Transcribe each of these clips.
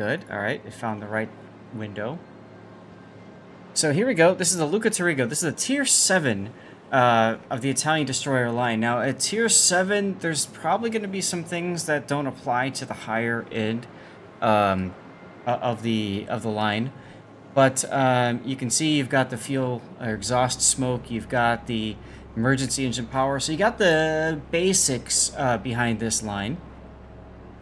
Good. All right. It found the right window. So here we go. This is the Luca Tarigo. This is a tier 7 of the Italian destroyer line. Now, at tier 7, there's probably going to be some things that don't apply to the higher end of the line. But you can see you've got the fuel or exhaust smoke. You've got the emergency engine power. So you got the basics behind this line.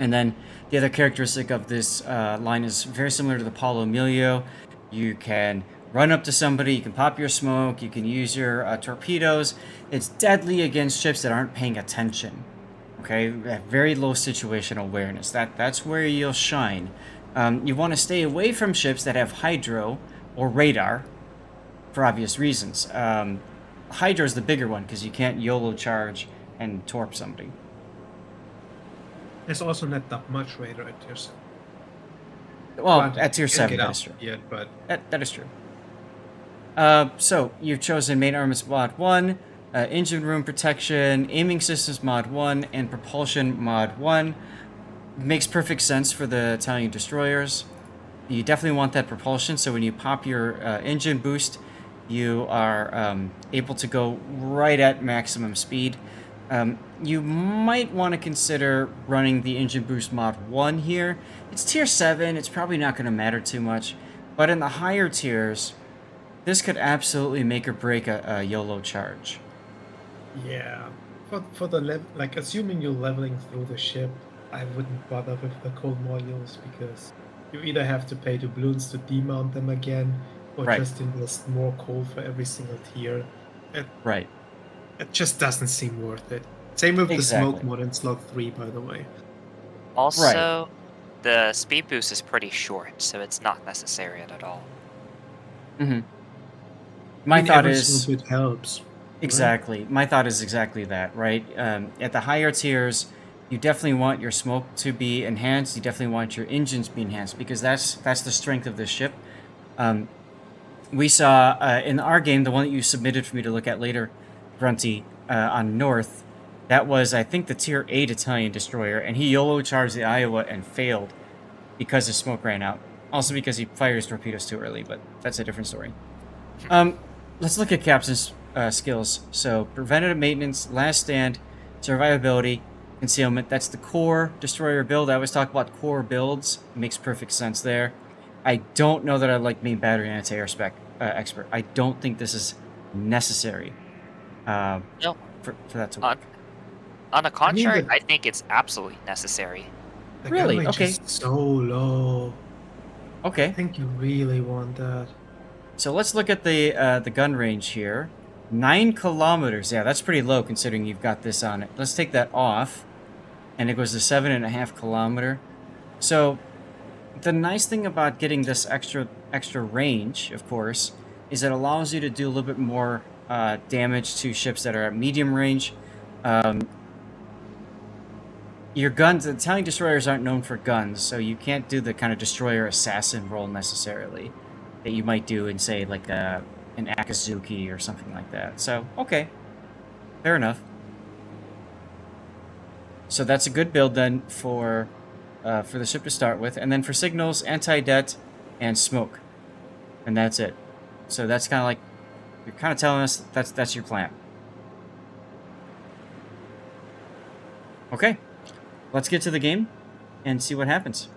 And then the other characteristic of this line is very similar to the Paulo Emilio. You can run up to somebody, you can pop your smoke, you can use your torpedoes. It's deadly against ships that aren't paying attention. Okay, very low situational awareness. That's where you'll shine. You want to stay away from ships that have hydro or radar for obvious reasons. Hydro is the bigger one because you can't YOLO charge and torp somebody. There's also not that much radar at tier 7. Well, at tier 7, that is true. Yet, but that is true. So, you've chosen Main Armaments Mod 1, Engine Room Protection, Aiming Systems Mod 1, and Propulsion Mod 1. Makes perfect sense for the Italian destroyers. You definitely want that propulsion, so when you pop your engine boost, you are able to go right at maximum speed. You might want to consider running the Engine Boost Mod 1 here. It's tier 7, it's probably not going to matter too much, but in the higher tiers, this could absolutely make or break a YOLO charge. yeah, for the like assuming you're leveling through the ship, I wouldn't bother with the cold modules because you either have to pay doubloons to demount them again, or Right. just invest more coal for every single tier. Right. It just doesn't seem worth it. Same with Exactly. the smoke mod in slot 3, by the way. Also, the speed boost is pretty short, so it's not necessary at all. Mm-hmm. My thought every is... single bit helps. Exactly. My thought is exactly that, right? At the higher tiers, you definitely want your smoke to be enhanced. You definitely want your engines to be enhanced because that's the strength of this ship. We saw in our game, the one that you submitted for me to look at later, Grunty, on North, that was, I think, the tier 8 Italian destroyer, and he YOLO charged the Iowa and failed because the smoke ran out. Also because he fired his torpedoes too early, but that's a different story. Let's look at Captain's skills. So, preventative maintenance, last stand, survivability, concealment. That's the core destroyer build. I always talk about core builds. It makes perfect sense there. I don't know that I like main battery anti-air spec expert. I don't think this is necessary No. for that to work. On the contrary, the- I think it's absolutely necessary. The Really? gun range Okay. is so low. I Okay, think you really want that. so let's look at the gun range here. 9 kilometers. Yeah, that's pretty low considering you've got this on it. Let's take that off, and it goes to 7.5 kilometer. So the nice thing about getting this extra range, of course, is it allows you to do a little bit more damage to ships that are at medium range. Your guns, the Italian destroyers aren't known for guns, so you can't do the kind of destroyer assassin role necessarily that you might do in, say, like an Akazuki or something like that. So, okay. Fair enough. So that's a good build then for the ship to start with. And then for signals, anti-det, and smoke. And that's it. So that's kind of like, you're kind of telling us that's your plan. Okay. Let's get to the game and see what happens.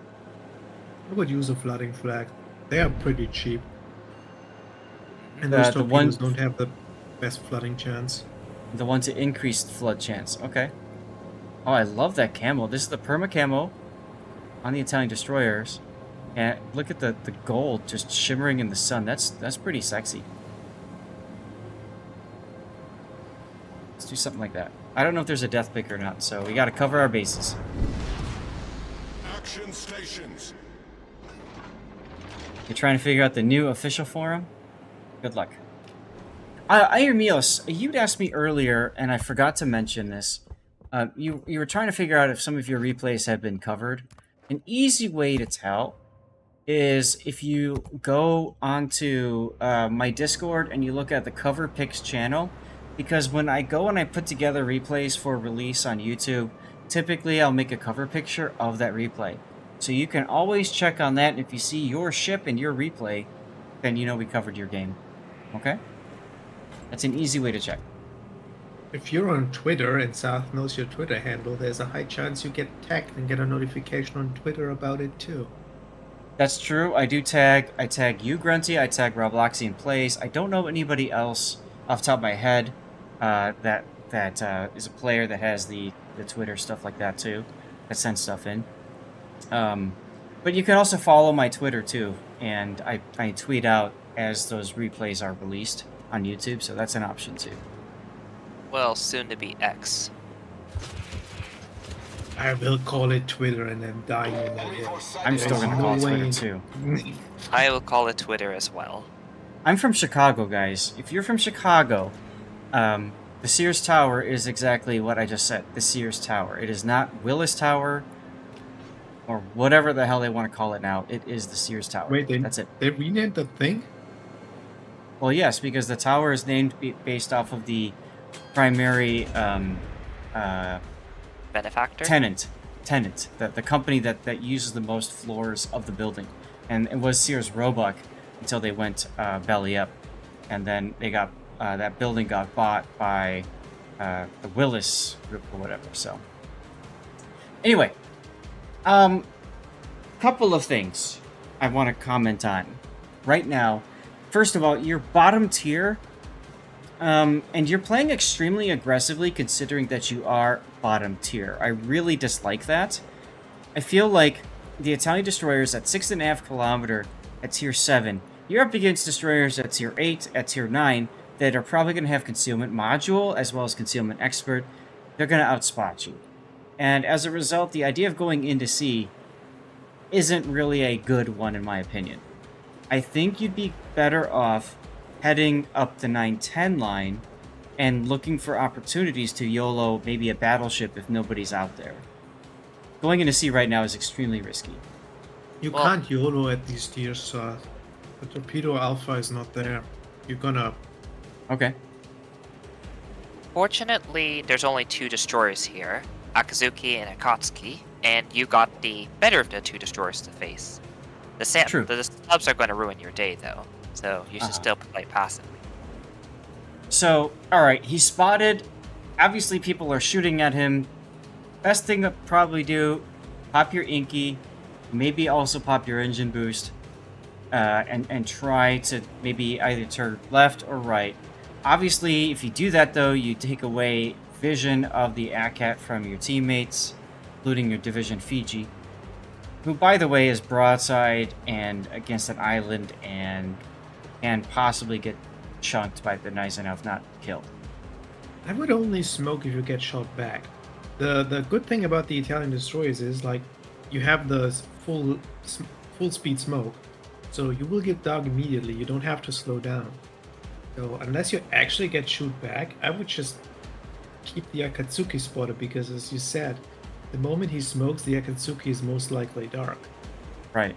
I would use a flooding flag. They are pretty cheap. And The those one- torpedoes don't have the best flooding chance. The one to increased flood chance. Okay. Oh, I love that camo. This is the perma camo on the Italian destroyers. And look at the gold just shimmering in the sun. That's pretty sexy. Let's do something like that. I don't know if there's a death pick or not, so we got to cover our bases. Action stations. You're trying to figure out the new official forum? Good luck. Irmios, you'd asked me earlier, and I forgot to mention this. You were trying to figure out if some of your replays had been covered. An easy way to tell is if you go onto my Discord and you look at the Cover Picks channel, because when I go and I put together replays for release on YouTube, typically I'll make a cover picture of that replay. So you can always check on that, and if you see your ship in your replay, then you know we covered your game. Okay? That's an easy way to check. If you're on Twitter and South knows your Twitter handle, there's a high chance you get tagged and get a notification on Twitter about it too. That's true. I tag you, Grunty. I tag Robloxian Plays. I don't know anybody else off the top of my head that is a player that has the Twitter stuff like that too, that sends stuff in. But you can also follow my Twitter too, and I tweet out as those replays are released on YouTube, so that's an option too. Well, soon to be X. I will call it Twitter and I'm dying in the hill. I'm still There's gonna call it no Twitter way- too. I will call it Twitter as well. I'm from Chicago, guys. If you're from Chicago, the Sears Tower is exactly what I just said. The Sears Tower. It is not Willis Tower or whatever the hell they want to call it now. It is the Sears Tower. Wait, That's it. they renamed the thing? Well, yes, because the tower is named based off of the primary Benefactor? tenant, the company that uses the most floors of the building, and it was Sears Roebuck until they went belly up, and then they got that building got bought by the Willis Group or whatever. So anyway, couple of things I want to comment on right now. First of all, you're bottom tier. And you're playing extremely aggressively considering that you are bottom tier. I really dislike that. I feel like the Italian destroyers at 6.5 kilometer at tier 7, you're up against destroyers at tier 8, at tier 9, that are probably going to have concealment module as well as concealment expert. They're going to outspot you. And as a result, the idea of going into sea isn't really a good one in my opinion. I think you'd be better off heading up the 910 line and looking for opportunities to YOLO maybe a battleship if nobody's out there. Going into sea right now is extremely risky. You Well- can't YOLO at these tiers. The torpedo alpha is not there. You're gonna. Okay. Fortunately, there's only 2 destroyers here, Akazuki and Akatsuki, and you got the better of the 2 destroyers to face. True. The subs are going to ruin your day, though, so you should Uh-huh. still play passively. So, alright, he's spotted. Obviously, people are shooting at him. Best thing to probably do, pop your Inky, maybe also pop your engine boost, and try to maybe either turn left or right. Obviously, if you do that, though, you take away vision of the ACAT from your teammates, including your Division Fiji, who, by the way, is broadside and against an island and can possibly get chunked by the Naizen if not killed. I would only smoke if you get shot back. The good thing about the Italian destroyers is like you have the full speed smoke, so you will get dug immediately. You don't have to slow down. So unless you actually get shoot back, I would just keep the Akatsuki spotted because, as you said, the moment he smokes, the Akatsuki is most likely dark. Right.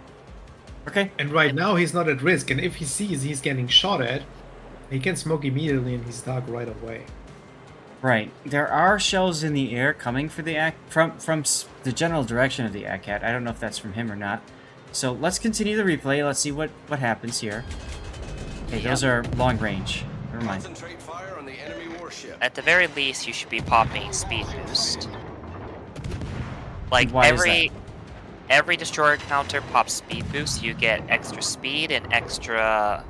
Okay. And right now he's not at risk, and if he sees he's getting shot at, he can smoke immediately and he's dark right away. Right. There are shells in the air coming for the from the general direction of the ACAT. I don't know if that's from him or not. So let's continue the replay. Let's see what happens here. Okay, those are long range. Never mind. Concentrate fire on the enemy warship. At the very least, you should be popping speed boost. Like Why is every destroyer counter pops speed boost, you get extra speed and extra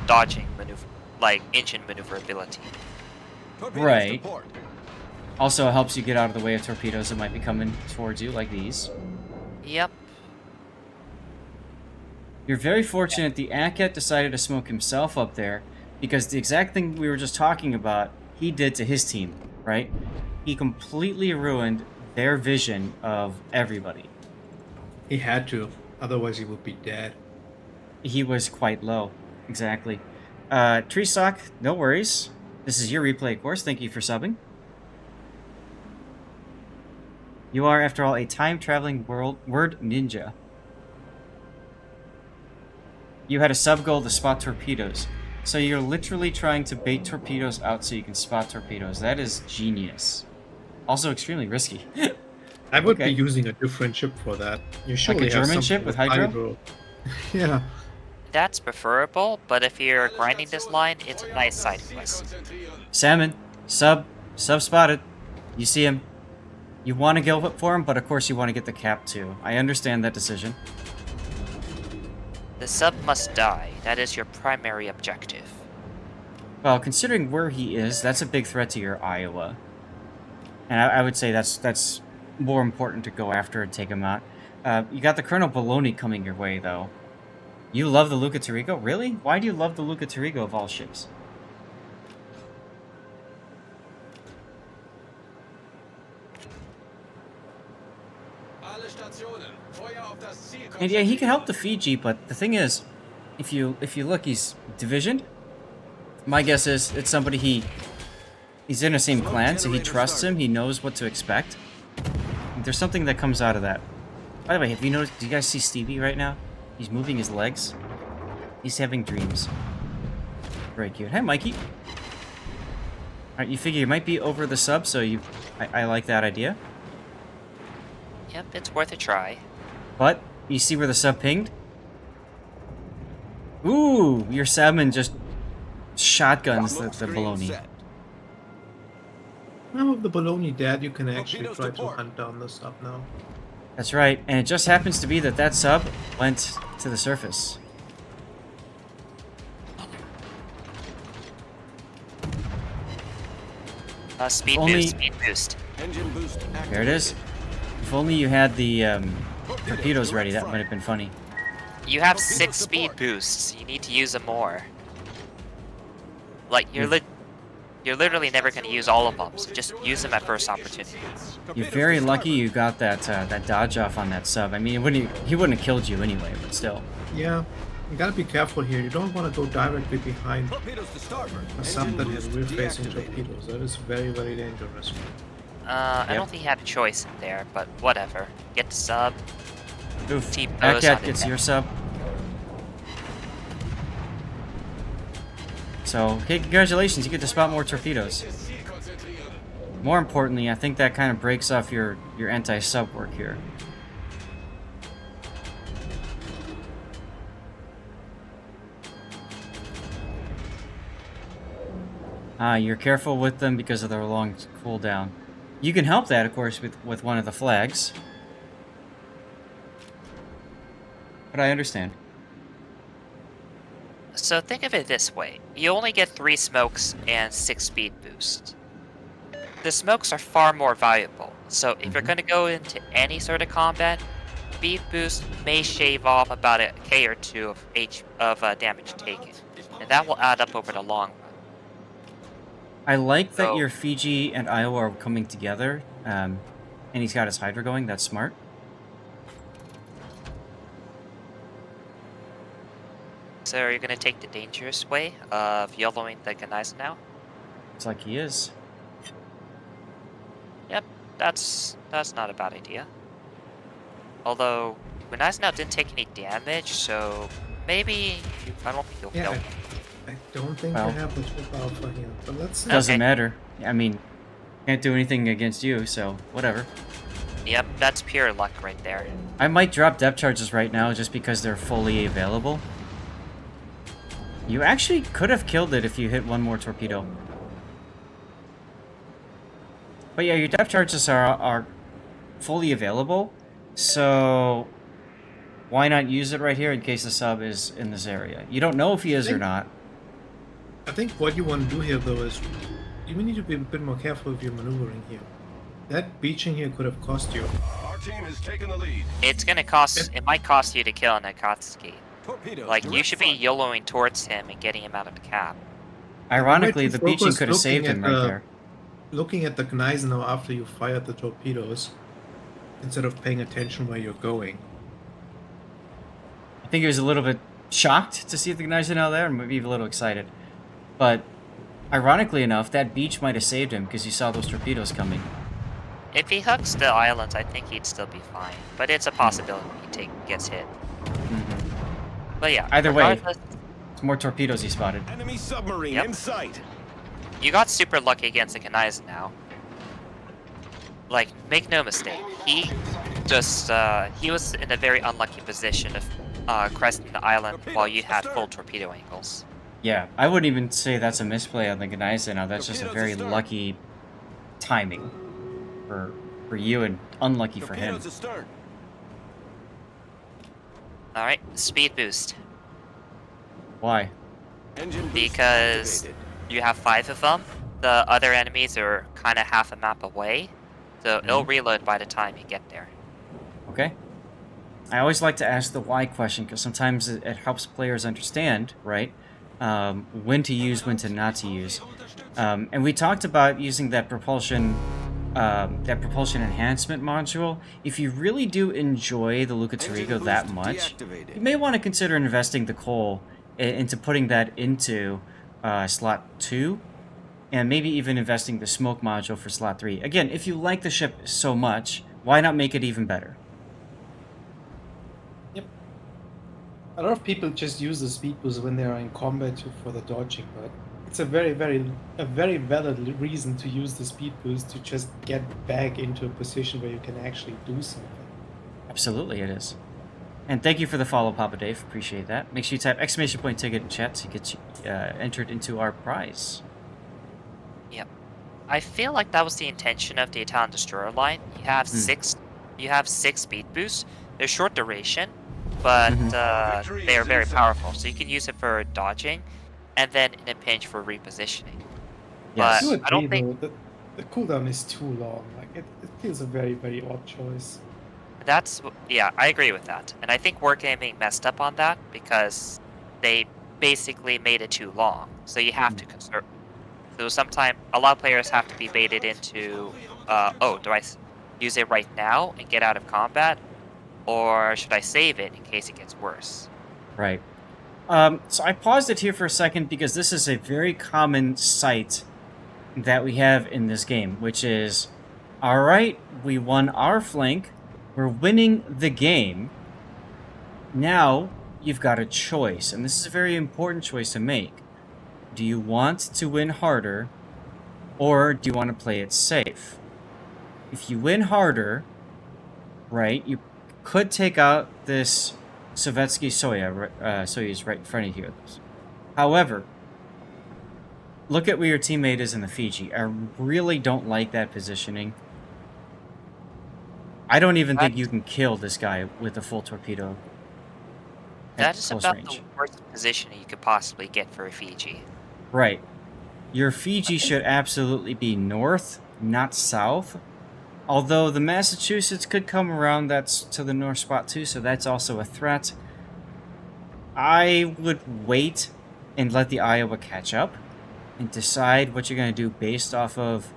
dodging maneuver, like engine maneuverability. Torpedoes Right. to port. Also helps you get out of the way of torpedoes that might be coming towards you, like these. Yep. You're very fortunate the ACAT decided to smoke himself up there, because the exact thing we were just talking about, he did to his team, right? He completely ruined their vision of everybody. He had to, otherwise he would be dead. He was quite low. Exactly. Tree Sock, no worries. This is your replay course. Thank you for subbing. You are, after all, a time-traveling word ninja. You had a sub-goal to spot torpedoes. So you're literally trying to bait torpedoes out so you can spot torpedoes. That is genius. Also extremely risky. I would Okay. be using a different ship for that. You Like surely a have German something ship with hydro? Yeah. That's preferable, but if you're grinding this line, it's a nice side quest. Salmon, sub spotted. You see him. You want to go for him, but of course you want to get the cap too. I understand that decision. The sub must die. That is your primary objective. Well, considering where he is, that's a big threat to your Iowa. And I would say that's more important to go after and take him out. You got the Colonel Baloney coming your way, though. You love the Luca Tarigo? Really? Why do you love the Luca Tarigo of all ships? And yeah, he can help the Fiji, but the thing is, if you look, he's divisioned. My guess is it's somebody he's in the same clan, so he trusts him. He knows what to expect. There's something that comes out of that. By the way, have you noticed? Do you guys see Stevie right now? He's moving his legs. He's having dreams. Very cute. Hi, Mikey. All right, you figure you might be over the sub, so I like that idea. Yep, it's worth a try. But you see where the sub pinged? Ooh, your salmon just shotguns the baloney. Now with the baloney dead, you can actually Torpedoes try to to port. hunt down the sub now. That's right, and it just happens to be that sub went to the surface. Speed Only- boost, speed boost. Engine boost activated. There it is. If only you had the torpedoes ready, that might have been funny. You have 6 speed boosts. You need to use them more. Like, you're literally never going to use all of them, so just use them at first opportunity. You're very lucky you got that dodge off on that sub. I mean, he wouldn't have killed you anyway, but still. Yeah, you gotta be careful here. You don't want to go directly behind Torpedoes to starboard. a sub Engine that has boost rear-facing deactivated. torpedoes. That is very, very dangerous. I Yep. don't think he had a choice in there, but whatever. Get the sub. Oof. Team those Backcat on gets it. your sub. So, okay, congratulations, you get to spot more torpedoes. More importantly, I think that kind of breaks off your anti-sub work here. You're careful with them because of their long cooldown. You can help that, of course, with one of the flags. But I understand. So think of it this way. You only get 3 smokes and 6 speed boosts. The smokes are far more valuable, so if you're Mhm. going to go into any sort of combat, speed boost may shave off about a K or 2 of damage taken, and that will add up over the long run. I like that So- your Fiji and Iowa are coming together, and he's got his Hydra going. That's smart. So are you going to take the dangerous way of yellowing the Gneisenau now? It's like he is. Yep, that's not a bad idea. Although Gneisenau didn't take any damage, so maybe I don't think you'll Yeah, kill him. I don't think Well. I have the trip alpha here, but let's see. Doesn't Okay. matter. I mean, can't do anything against you, so whatever. Yep, that's pure luck right there. I might drop depth charges right now just because they're fully available. You actually could have killed it if you hit one more torpedo. But yeah, your depth charges are fully available, so why not use it right here in case the sub is in this area? You don't know if he is or not. I think what you want to do here, though, is you need to be a bit more careful with your maneuvering here. That beaching here could have cost you. Our team has taken the lead. It's gonna cost. It might cost you to kill Nakatsuki. Torpedoes. Like you direct should be front. YOLOing towards him and getting him out of the cap. Ironically, You might the be beaching focused could have saved looking him at right the- there. Looking at the Gneisenau after you fired the torpedoes, instead of paying attention where you're going. I think he was a little bit shocked to see the Gneisenau there, and maybe a little excited. But ironically enough, that beach might have saved him because he saw those torpedoes coming. If he hugs the islands, I think he'd still be fine. But it's a possibility he gets hit. Mhm. But yeah. Either way. regardless, It's more torpedoes he spotted. Enemy submarine Yep. in sight. you got super lucky against the Gneisenau. like, make no mistake, he just he was in a very unlucky position of cresting the island while you had full torpedo angles. Yeah, I wouldn't even say that's a misplay on the Gneisen now. That's just a very lucky timing for you and unlucky for him. Torpedoes astern. All right, speed boost Why? Engine boost because activated. you have 5 of them. The other enemies are kind of half a map away, so it'll reload by the time you get there. Okay. I always like to ask the why question because sometimes it helps players understand, right? When to use, when to not to use. And we talked about using that propulsion enhancement module. If you really do enjoy the Luca Tarigo that much, you may want to consider investing the coal into putting that into slot 2, and maybe even investing the smoke module for slot 3. Again, if you like the ship so much, why not make it even better? Yep. A lot of people just use the speed boost when they are in combat for the dodging, but it's a very valid reason to use the speed boost to just get back into a position where you can actually do something. Absolutely, it is. And thank you for the follow, Papa Dave. Appreciate that. Make sure you type !ticket in chat to get entered into our prize. Yep. I feel like that was the intention of the Italian destroyer line. You have six speed boosts. They're short duration, but they are very powerful. So you can use it for dodging, and then in a pinch for repositioning. Yes. But I do I don't agree, think though, the cooldown is too long. Like it feels a very odd choice. yeah, I agree with that. And I think Wargaming messed up on that because they basically made it too long. So you have to conserve. So sometimes a lot of players have to be baited into, oh, do I use it right now and get out of combat? Or should I save it in case it gets worse? Right. So I paused it here for a second because this is a very common sight that we have in this game, which is, all right, we won our flank, we're winning the game. Now you've got a choice, and this is a very important choice to make. Do you want to win harder, or do you want to play it safe? If you win harder, right, you could take out this Sovietsky Soyuz right in front of you. However, look at where your teammate is in the Fiji. I really don't like that positioning. I don't even think you can kill this guy with a full torpedo. That is about the worst positioning you could possibly get for a Fiji. Right. Your Fiji should absolutely be north, not south. Although the Massachusetts could come around, that's to the north spot too, so that's also a threat. I would wait and let the Iowa catch up and decide what you're going to do based off of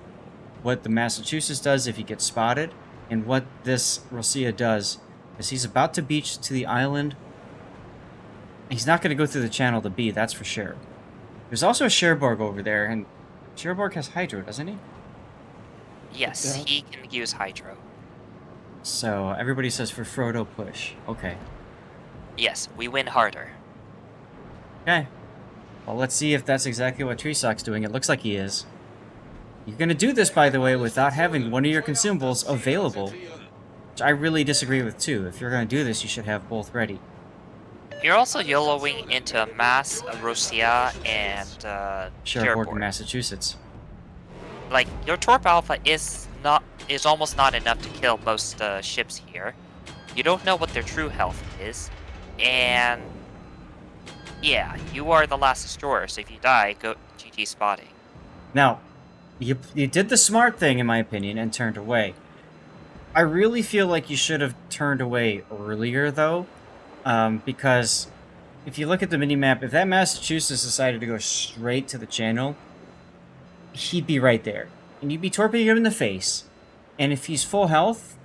what the Massachusetts does if he gets spotted and what this Rosia does, because he's about to beach to the island. He's not going to go through the channel to B, that's for sure. There's also a Cherbourg over there, and Cherbourg has Hydro, doesn't he? Yes, he can use Hydro. So, everybody says for Frodo push. Okay. Yes, we win harder. Okay. Well, let's see if that's exactly what Treesock's doing. It looks like he is. You're going to do this, by the way, without having one of your consumables available, which I really disagree with, too. If you're going to do this, you should have both ready. You're also YOLOing into Mass, Rosia, and Cherbourg, Massachusetts. Like, your Torp Alpha is almost not enough to kill most ships here. You don't know what their true health is, and yeah, you are the last destroyer, so if you die, go GG spotting. Now, you did the smart thing, in my opinion, and turned away. I really feel like you should have turned away earlier, though, because if you look at the minimap, if that Massachusetts decided to go straight to the channel, he'd be right there. And you'd be torpedoing him in the face. And if he's full health,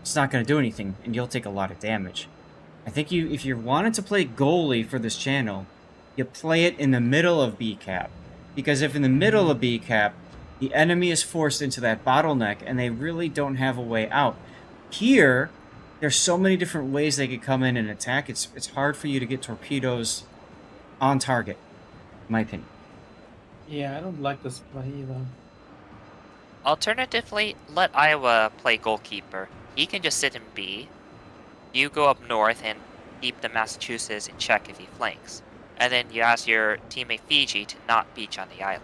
it's not going to do anything, and you'll take a lot of damage. I think if you wanted to play goalie for this channel, you play it in the middle of B cap. Because if in the middle of B cap, the enemy is forced into that bottleneck, and they really don't have a way out. Here, there's so many different ways they could come in and attack. It's hard for you to get torpedoes on target, in my opinion. Yeah, I don't like this play either. Alternatively, let Iowa play goalkeeper. He can just sit in B. You go up north and keep the Massachusetts in check if he flanks. And then you ask your teammate Fiji to not beach on the island.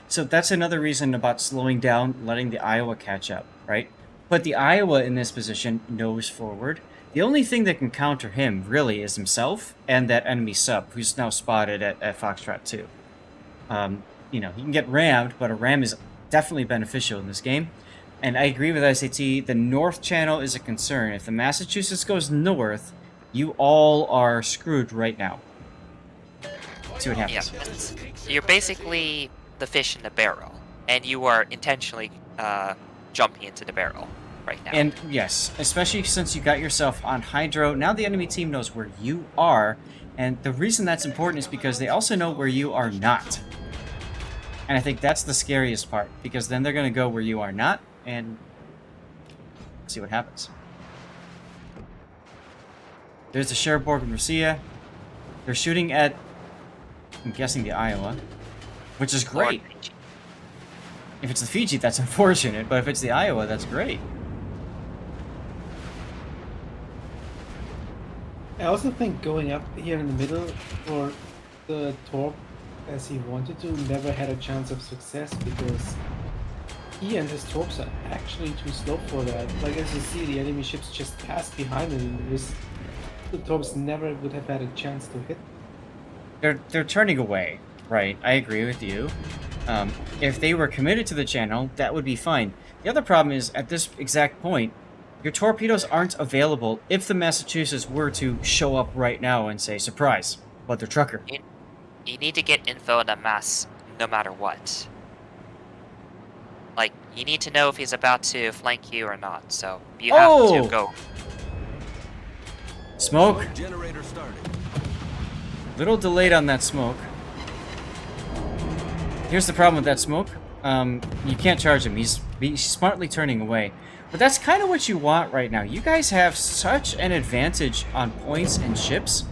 So that's another reason about slowing down, letting the Iowa catch up, right? Put the Iowa in this position, nose forward. The only thing that can counter him, really, is himself and that enemy sub, who's now spotted at Foxtrot 2. You know, he can get rammed, but a ram is definitely beneficial in this game. And I agree with SAT, the north channel is a concern. If the Massachusetts goes north, you all are screwed right now. See what Yeah, happens. you're basically the fish in the barrel, and you are intentionally jumping into the barrel right now. And yes, especially since you got yourself on Hydro, now the enemy team knows where you are, and the reason that's important is because they also know where you are not. And I think that's the scariest part, because then they're going to go where you are not, and see what happens. There's the Cherbourg and Russia. They're shooting at, I'm guessing, the Iowa, which is great. If it's the Fiji, that's unfortunate, but if it's the Iowa, that's great. I also think going up here in the middle for the Torp as he wanted to never had a chance of success because he and his Torps are actually too slow for that. Like as you see, the enemy ships just passed behind him and the Torps never would have had a chance to hit. They're turning away, right? I agree with you. If they were committed to the channel, that would be fine. The other problem is, at this exact point, your torpedoes aren't available if the Massachusetts were to show up right now and say, surprise, but they're trucker. You need to get info on the mass no matter what. Like, you need to know if he's about to flank you or not, so you have to go. Smoke. Generator started. Little delayed on that smoke. Here's the problem with that smoke. You can't charge him. He's smartly turning away. But that's kind of what you want right now. You guys have such an advantage on points and ships.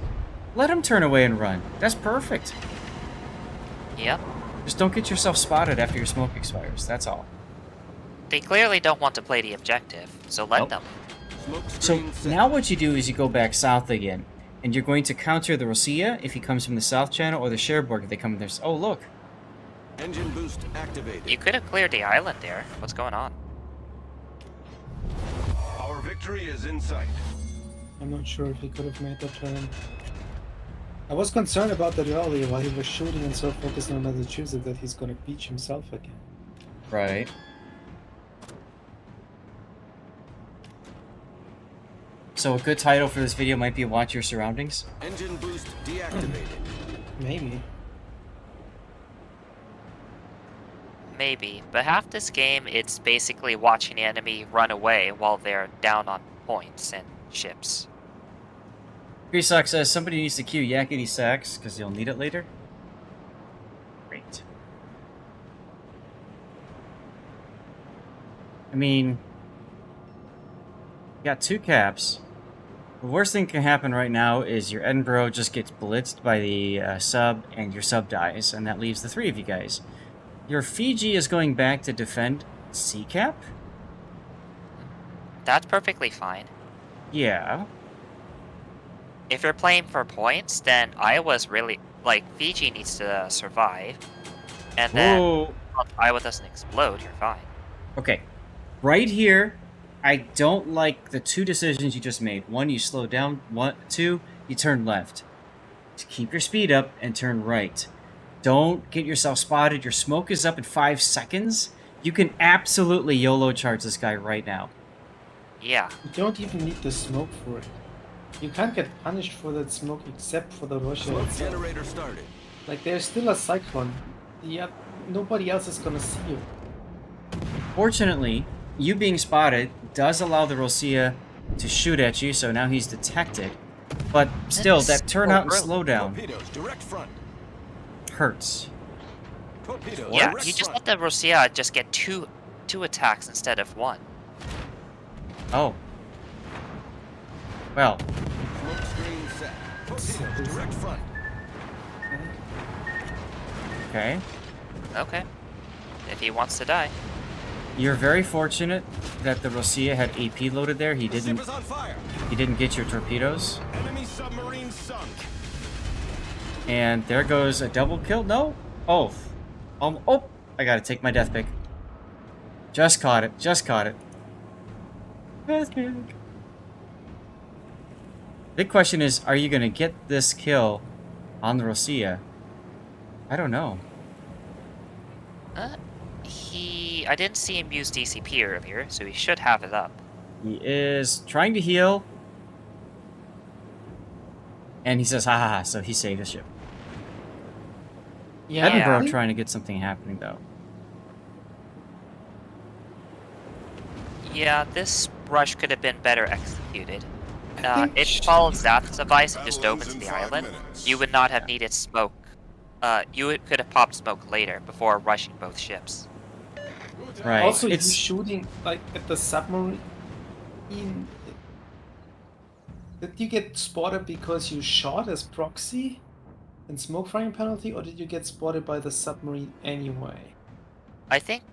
Let him turn away and run. That's perfect. Yep. Just don't get yourself spotted after your smoke expires. That's all. They clearly don't want to play the objective, so let Nope. them. Smoke So screen set. now what you do is you go back south again. And you're going to counter the Russia if he comes from the south channel, or the Cherbourg if they come from this. Oh, look. Engine boost activated. You could have cleared the island there. What's going on? Our victory is in sight. I'm not sure if he could have made that turn. I was concerned about that earlier while he was shooting and so focused on Massachusetts that he's gonna beach himself again. Right. So a good title for this video might be Watch Your Surroundings. Engine boost deactivated. Maybe. Maybe, but half this game, it's basically watching the enemy run away while they're down on points and ships. Greasock says somebody needs to queue Yakety Sax because you'll need it later. Great. I mean, you got 2 caps. The worst thing can happen right now is your Edinburgh just gets blitzed by the sub and your sub dies, and that leaves the 3 of you guys. Your Fiji is going back to defend C cap? That's perfectly fine. Yeah. If you're playing for points, then Iowa's really, like, Fiji needs to survive. And then Whoa. if Iowa doesn't explode, you're fine. Okay. Right here, I don't like the 2 decisions you just made. 1, you slow down. 2, you turn left. To keep your speed up and turn right. Don't get yourself spotted. Your smoke is up in 5 seconds. You can absolutely YOLO charge this guy right now. Yeah. You don't even need the smoke for it. You can't get punished for that smoke except for the Russia Smoke itself. generator started. Like there's still a cyclone. Yeah, nobody else is gonna see you. Fortunately, you being spotted does allow the Russia to shoot at you, so now he's detected. But still, that turnout and slowdown Torpedoes direct front. hurts. Torpedoes Yeah, direct you just front. let the Russia just get two attacks instead of 1. Oh. Well, Smoke screen set. Torpedoes direct front. okay. Okay. If he wants to die. You're very fortunate that the Rosia had AP loaded there. He The ship didn't. is on fire. He didn't get your torpedoes. Enemy submarine sunk. And there goes a double kill. No. Oh. Oh. I gotta take my death pick. Just caught it. Just caught it. Death pick. Big question is, are you gonna get this kill on the Rosia? I don't know. I didn't see him use DCP earlier, so he should have it up. He is trying to heal. And he says, ha ha ha, so he saved his ship. Yeah. Edinburgh trying to get something happening, though. Yeah, this rush could have been better executed. think If it follows that device and just opens the island, you would not have needed smoke. Could have popped smoke later before rushing both ships. Right. Also, you it's shooting like at the submarine. Did you get spotted because you shot as proxy and smoke firing penalty, or did you get spotted by the submarine anyway? I think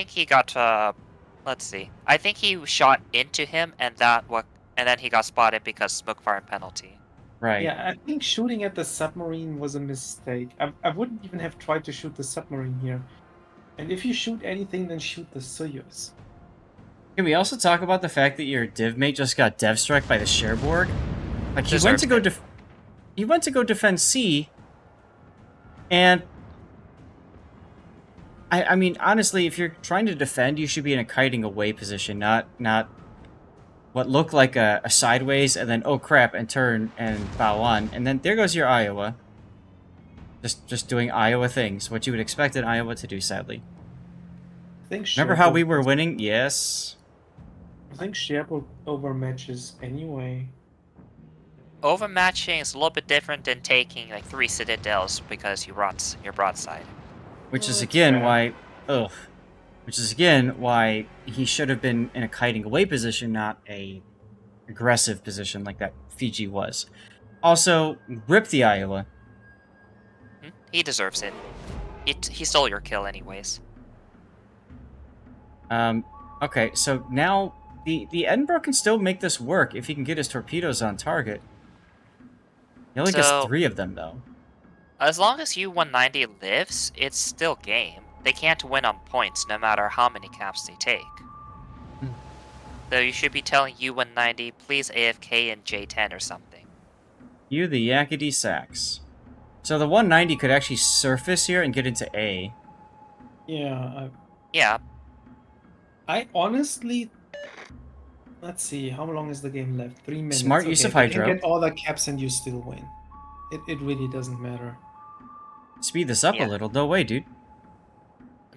he got. Let's see. I think he shot into him, and then he got spotted because smoke fire penalty. right. Yeah, I think shooting at the submarine was a mistake. I wouldn't even have tried to shoot the submarine here. And if you shoot anything, then shoot the Soyuz. Can we also talk about the fact that your div mate just got dev struck by the Cherbourg? Like he went to go defend C, and I mean honestly, if you're trying to defend, you should be in a kiting away position, not what looked like a sideways and then oh crap and turn and bow on, and then there goes your Iowa. Just doing Iowa things, what you would expect an Iowa to do, sadly. I think Remember how we were winning? Yes. I think Cherbourg overmatches anyway. Overmatching is a little bit different than taking like 3 citadels because your broadside. Which is That's again fair. why, which is again why he should have been in a kiting away position, not a aggressive position like that Fiji was. Also, rip the Iowa. He deserves it. He stole your kill anyways. Okay, so now the Edinburgh can still make this work if he can get his torpedoes on target. He only gets So- 3 of them though. As long as U-190 lives, it's still game. They can't win on points no matter how many caps they take. So you should be telling U-190, please AFK in J10 or something. You the Yakety Sax. So the 190 could actually surface here and get into A. Yeah, Yeah, I honestly. Let's see, how long is the game left? 3 minutes. Smart use of they can hydro. get all the caps and you still win. It really doesn't matter. Speed this up a Yeah. little. No way, dude.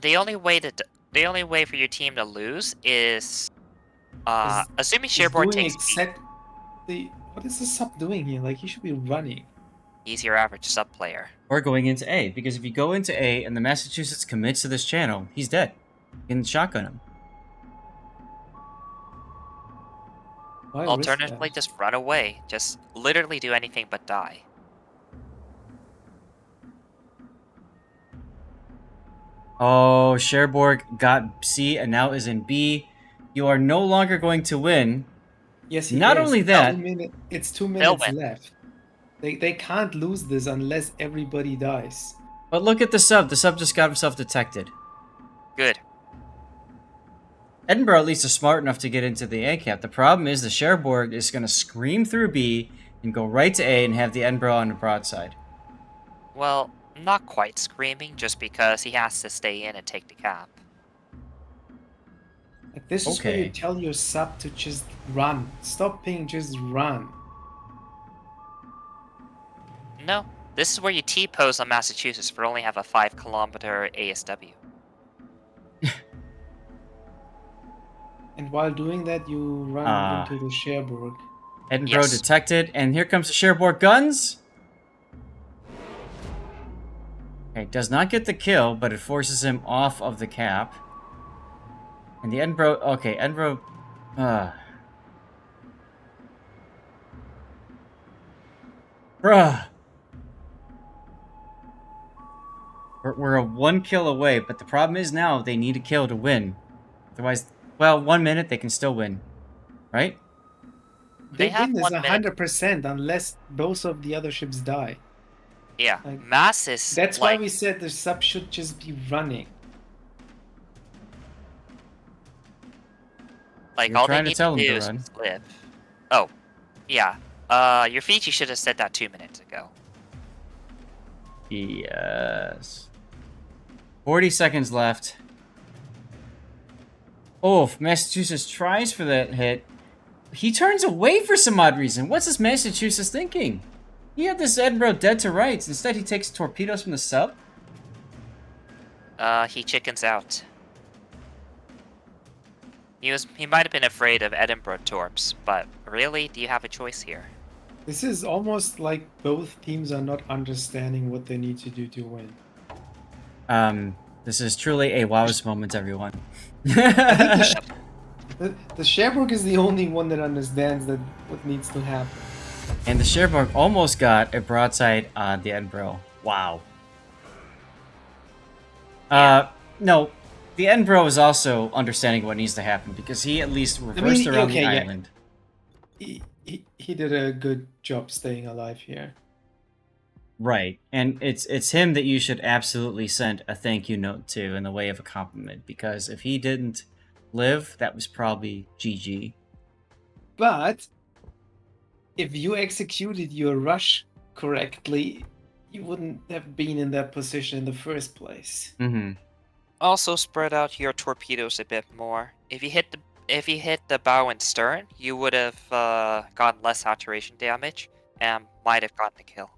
the only way for your team to lose is assuming He's Cherbourg doing takes B. What is the sub doing here? Like, he should be running. He's your average sub player. Or going into A, because if you go into A and the Massachusetts commits to this channel, he's dead. You can shotgun him. Why risk Alternatively, that? just run away. Just literally do anything but die. Oh, Cherbourg got C and now is in B. You are no longer going to win. Yes, he Not is. only that- It's 2 They'll minutes win. left. They can't lose this unless everybody dies. But look at the sub. The sub just got himself detected. Good. Edinburgh at least is smart enough to get into the A cap. The problem is the Cherbourg is going to scream through B and go right to A and have the Edinburgh on the broadside. Well, not quite screaming, just because he has to stay in and take the cap. Like, this is where you Okay. tell your sub to just run. Stop ping, just run. No, this is where you T-pose on Massachusetts for only have a 5-kilometer ASW. And while doing that, you run Ah. into the Cherbourg. Edinburgh Yes. detected, and here comes the Cherbourg guns. Okay, does not get the kill, but it forces him off of the cap. And the Edinburgh, okay, Edinburgh, Bruh. We're a 1 kill away, but the problem is now they need a kill to win. Otherwise, well, 1 minute they can still win, right? They They have win this 1 minute. 100% unless both of the other ships die. Yeah, Like, mass is that's why like we said the sub should just be running. You're all they trying to need to tell them do to is run. just live. Oh, yeah. Your Fiji should have said that 2 minutes ago. Yes. 40 seconds left. Oh, if Massachusetts tries for that hit, he turns away for some odd reason. What's this Massachusetts thinking? He had this Edinburgh dead to rights. Instead, he takes torpedoes from the sub. He chickens out. He might have been afraid of Edinburgh torps, but really, do you have a choice here? This is almost like both teams are not understanding what they need to do to win. This is truly a wow's moment, everyone. I think the Sherbrooke is the only one that understands that what needs to happen. And the Sherbrooke almost got a broadside on the Edinburgh. Wow. No, the Edinburgh is also understanding what needs to happen because he at least reversed around the island. He did a good job staying alive here. Right, and it's him that you should absolutely send a thank you note to in the way of a compliment, because if he didn't live, that was probably GG. But if you executed your rush correctly, you wouldn't have been in that position in the first place. Mm-hmm. Also, spread out your torpedoes a bit more. If you hit the bow and stern, you would have gotten less saturation damage and might have gotten the kill.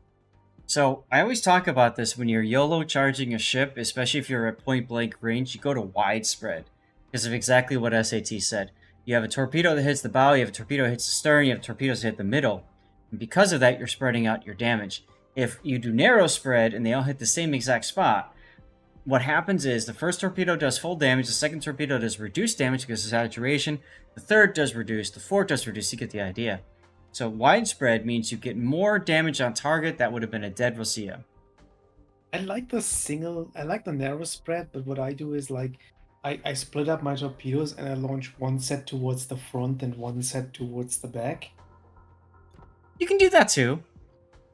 So I always talk about this when you're YOLO charging a ship, especially if you're at point blank range, you go to widespread because of exactly what SAT said. You have a torpedo that hits the bow, you have a torpedo that hits the stern, you have torpedoes that hit the middle. And because of that, you're spreading out your damage. If you do narrow spread and they all hit the same exact spot, what happens is the first torpedo does full damage, the second torpedo does reduced damage because of saturation, the third does reduce, the fourth does reduce. You get the idea. So widespread means you get more damage on target. That would have been a dead Rosia. I like the narrow spread, but what I do is like I split up my torpedoes and I launch one set towards the front and one set towards the back. You can do that too.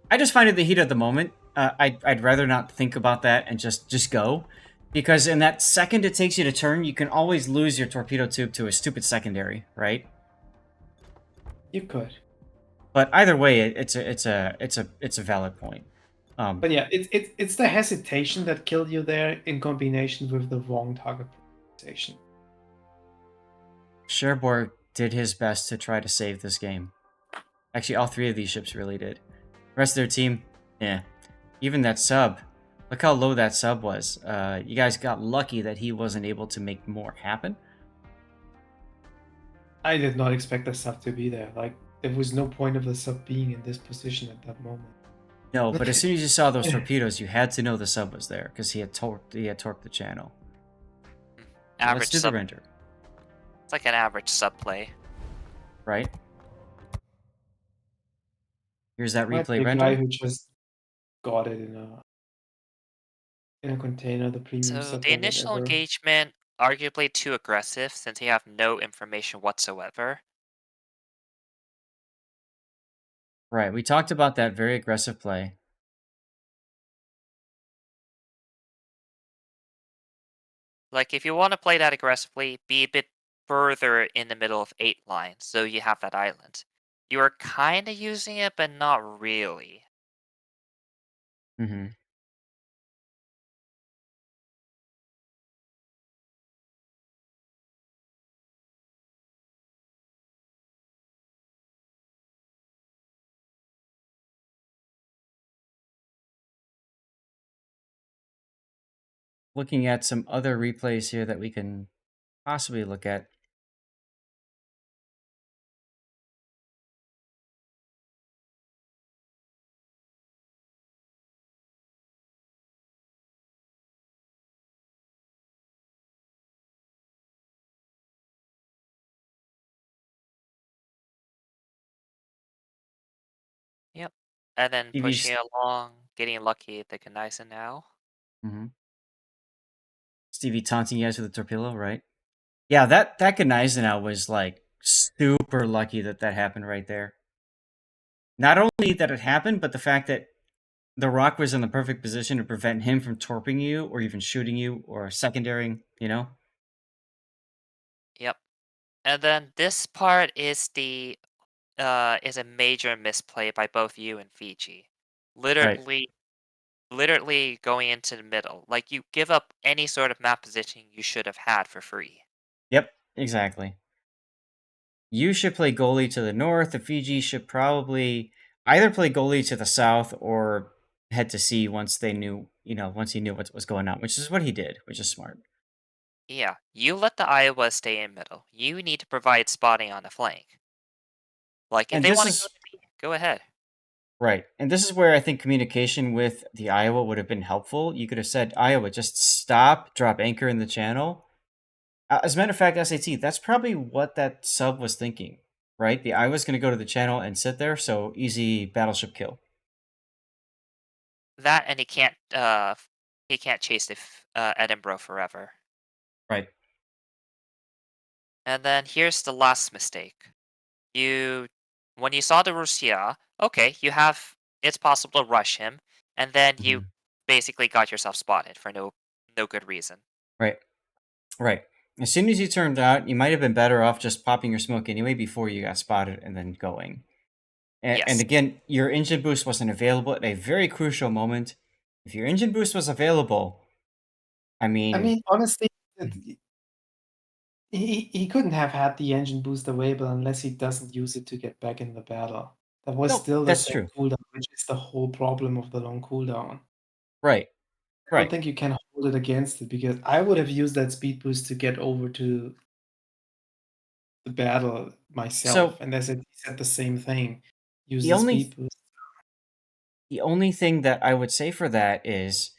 I just find it the heat of the moment. I'd rather not think about that and just go. Because in that second it takes you to turn, you can always lose your torpedo tube to a stupid secondary, right? You could. But either way, it's a valid point. But yeah, it's the hesitation that killed you there in combination with the wrong target prioritization. Cherbourg did his best to try to save this game. Actually, all three of these ships really did. The rest of their team, yeah. Even that sub. Look how low that sub was. You guys got lucky that he wasn't able to make more happen. I did not expect the sub to be there. Like, there was no point of the sub being in this position at that moment. No, but as soon as you saw those torpedoes, you had to know the sub was there because he had torqued the channel. Average Let's do sub. the render. It's like an average sub play. Right? Here's that Might be replay a render. guy who just got it in a container, the premium So sub the or initial whatever. engagement, arguably too aggressive since you have no information whatsoever. Right, we talked about that very aggressive play. Like, if you want to play that aggressively, be a bit further in the middle of 8 lines, so you have that island. You are kind of using it, but not really. Mm-hmm. Looking at some other replays here that we can possibly look at. Yep. And then TV's pushing along, getting lucky at the Kanaisa now. Mhm. Stevie taunting you guys with a torpedo, right? Yeah, that Gneisenau was like super lucky that happened right there. Not only that it happened, but the fact that the rock was in the perfect position to prevent him from torping you or even shooting you or secondarying, you know? Yep. And then this part is is a major misplay by both you and Fiji. Right. Literally going into the middle. Like you give up any sort of map positioning you should have had for free. Yep, exactly. You should play goalie to the north. The Fiji should probably either play goalie to the south or head to sea once they knew, once he knew what was going on, which is what he did, which is smart. Yeah, you let the Iowa stay in middle. You need to provide spotting on the flank. Like if And they this want to go is to B, go ahead. right. And this is where I think communication with the Iowa would have been helpful. You could have said, Iowa, just stop, drop anchor in the channel. As a matter of fact, SAT, that's probably what that sub was thinking, right? The Iowa's going to go to the channel and sit there, so easy battleship kill. That and he can't chase the Edinburgh forever. Right. And then here's the last mistake. You when you saw the Russia, okay, it's possible to rush him, and then you Mhm. basically got yourself spotted for no good reason. Right. Right. As soon as you turned out, you might have been better off just popping your smoke anyway before you got spotted and then going. And Yes. again, your engine boost wasn't available at a very crucial moment. If your engine boost was available, I I mean, mean, honestly, he couldn't have had the engine boost available unless he doesn't use it to get back in the battle. That was no, still the that's same true. cooldown, which is the whole problem of the long cooldown. Right. I don't Right. think you can hold it against it because I would have used that speed boost to get over to the battle myself, So and as he said the same thing. Use the the only speed boost. the only thing that I would say for that is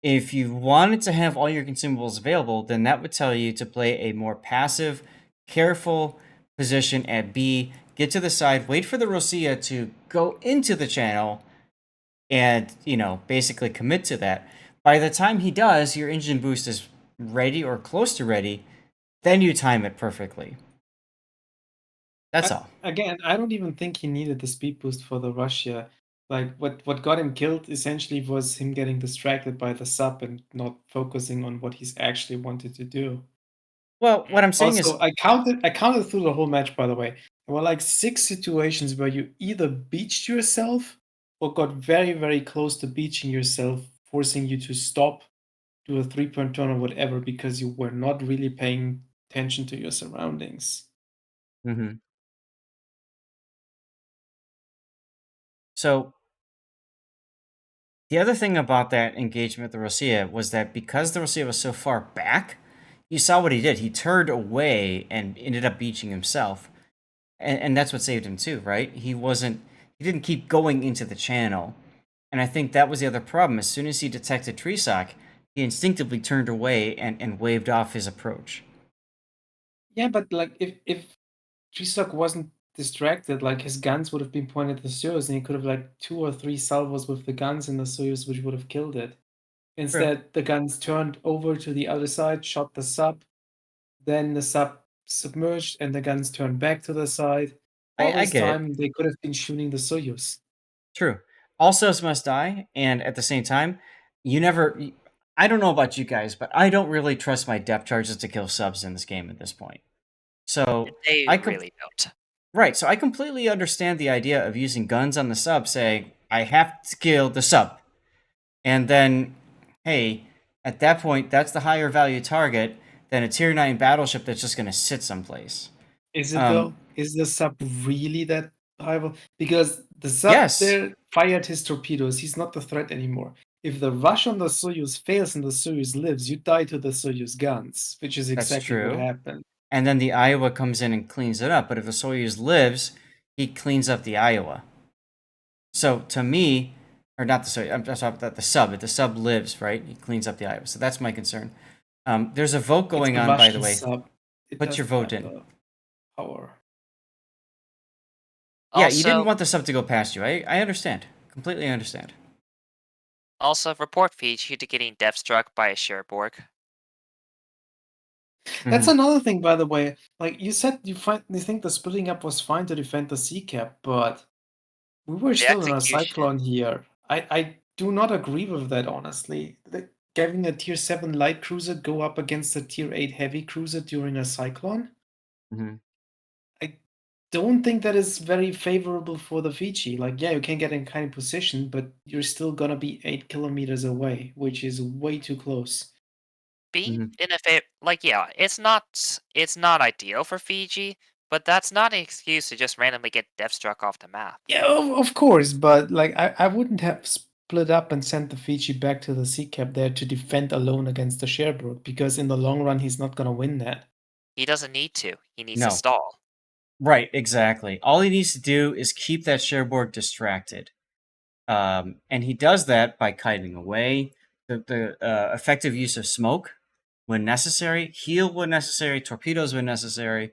if you wanted to have all your consumables available, then that would tell you to play a more passive, careful position at B, get to the side, wait for the Rosia to go into the channel, and, basically commit to that. By the time he does, your engine boost is ready or close to ready, then you time it perfectly. That's all. Again, I don't even think he needed the speed boost for the Russia. Like what got him killed essentially was him getting distracted by the sub and not focusing on what he's actually wanted to do. Well, Mm. what I'm saying is, Also, I counted through the whole match, by the way. There were like 6 situations where you either beached yourself or got very, very close to beaching yourself, forcing you to stop, do a 3-point turn or whatever, because you were not really paying attention to your surroundings. mhm. So the other thing about that engagement with the Rosia was that because the Rosia was so far back, you saw what he did. He turned away and ended up beaching himself. And that's what saved him too, right? He didn't keep going into the channel. And I think that was the other problem. As soon as he detected Treesock, he instinctively turned away and waved off his approach. Yeah, but like if Trisok wasn't distracted, like his guns would have been pointed at the Soyuz, and he could have like 2 or 3 salvos with the guns in the Soyuz, which would have killed it. True. Instead, the guns turned over to the other side, shot the sub, then the sub submerged, and the guns turned back to the side. All I this get it. time, they could have been shooting the Soyuz. True. All cells must die, and at the same time, you never. I don't know about you guys, but I don't really trust my depth charges to kill subs in this game at this point. So They I com- really don't. right. So I completely understand the idea of using guns on the sub, saying I have to kill the sub, and then, hey, at that point, that's the higher value target than a tier 9 battleship that's just going to sit someplace. Is it Um, though? Is the sub really that powerful? Because the sub yes, there fired his torpedoes. He's not the threat anymore. If the rush on the Soyuz fails and the Soyuz lives, you die to the Soyuz guns, which is that's exactly what true. happened. And then the Iowa comes in and cleans it up. But if the Soyuz lives, he cleans up the Iowa. So to me, or not the Soyuz, I'm talking about the sub. If the sub lives, right, he cleans up the Iowa. So that's my concern. There's a vote It's going a on, by the Russian way. sub. It Put your doesn't vote have in. the power. Yeah, you didn't Also, want the sub to go past you. I understand. Completely understand. report Fiji to getting death struck by a Cherbourg. That's Mhm. another thing, by the way. Like you said, you think the splitting up was fine to defend the C cap, but we were The still in a execution. cyclone here. I do not agree with that, honestly. Having a tier 7 light cruiser go up against a tier 8 heavy cruiser during a cyclone, Mhm. I don't think that is very favorable for the Fiji. Like, yeah, you can get in kind of position, but you're still gonna be 8 kilometers away, which is way too close. Being Mhm. in a yeah, it's not ideal for Fiji, but that's not an excuse to just randomly get death struck off the map. Yeah, of course, but like I wouldn't have split up and sent the Fiji back to the sea cap there to defend alone against the Sherbrooke, because in the long run he's not gonna win that. He doesn't need to. He needs to No. stall. Right, exactly. All he needs to do is keep that Cherbourg distracted. And he does that by kiting away, the effective use of smoke when necessary, heal when necessary, torpedoes when necessary.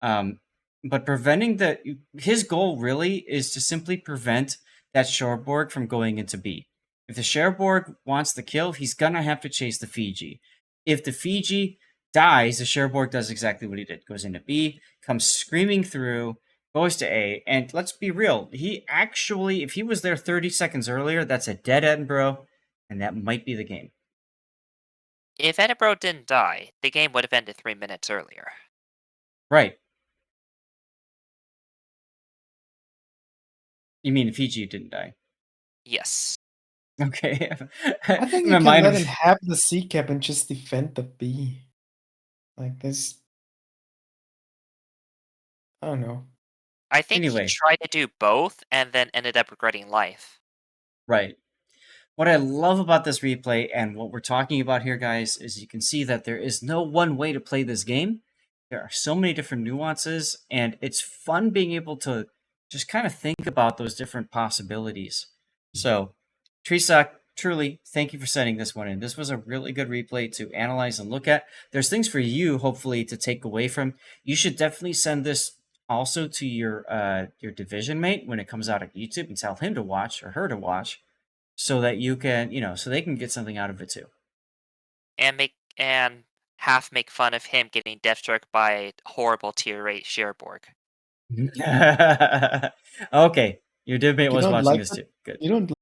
But preventing his goal really is to simply prevent that Cherbourg from going into B. If the Cherbourg wants the kill, he's gonna have to chase the Fiji. If the Fiji dies, the Cherbourg does exactly what he did: goes into B, comes screaming through, goes to A, and let's be real, he actually, if he was there 30 seconds earlier, that's a dead Edinburgh, and that might be the game. If Edinburgh didn't die, the game would have ended 3 minutes earlier. Right. You mean Fiji didn't die? Yes. Okay. I think you My can mind let him was... have the sea cap and just defend the B. Like this, I don't know. I think he Anyway, tried to do both and then ended up regretting life. right. What I love about this replay and what we're talking about here, guys, is you can see that there is no one way to play this game. There are so many different nuances, and it's fun being able to just kind of think about those different possibilities. So, Trisak, truly, thank you for sending this one in. This was a really good replay to analyze and look at. There's things for you, hopefully, to take away from. You should definitely send this also to your division mate when it comes out on YouTube and tell him to watch or her to watch, so that you can, so they can get something out of it too. And half make fun of him getting death struck by a horrible tier 8 Cherbourg. Okay, your div mate You was don't watching like this it? too. Good. You don't